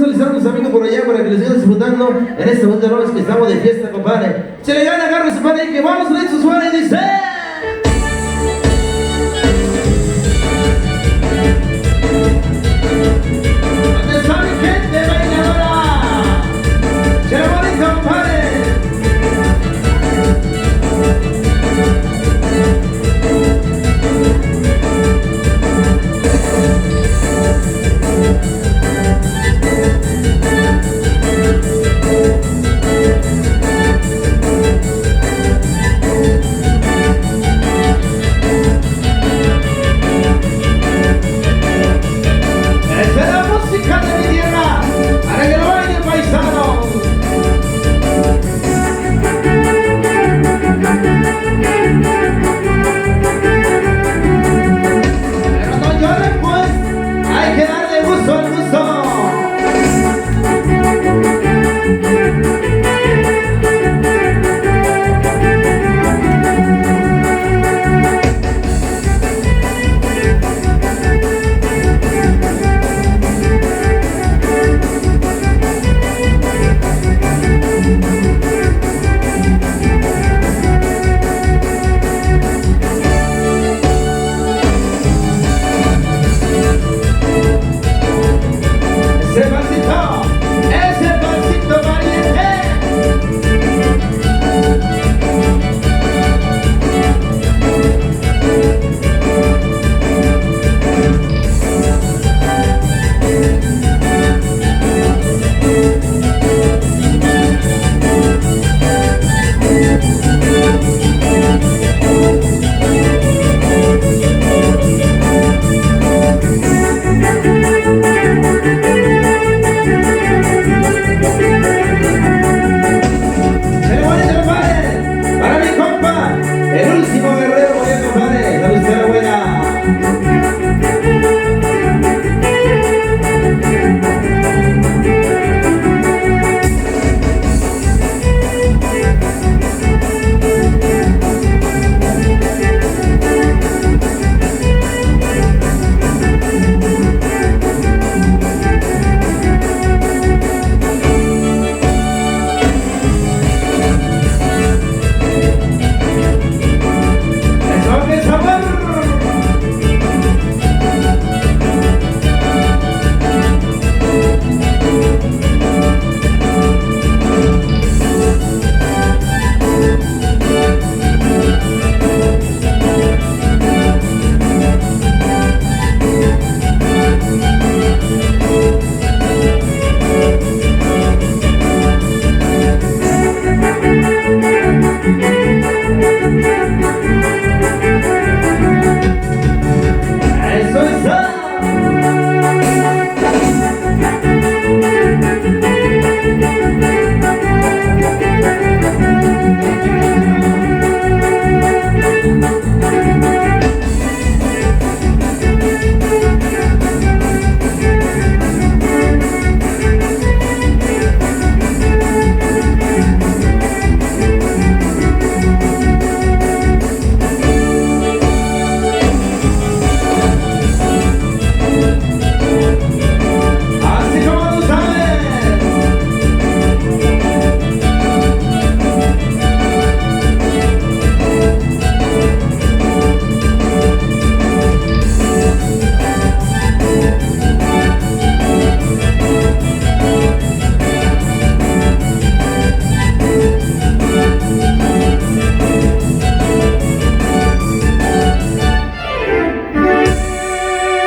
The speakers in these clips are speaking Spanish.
Solicitar a los amigos por allá para que les sigan disfrutando en este momento de noche que estamos de fiesta, compadre. Se le gana, agarre su padre y que vamos a ver su suave y dice. ¿Dónde está mi gente bailadora? ¡Qué bonito, compadre!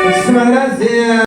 Muchísimas gracias.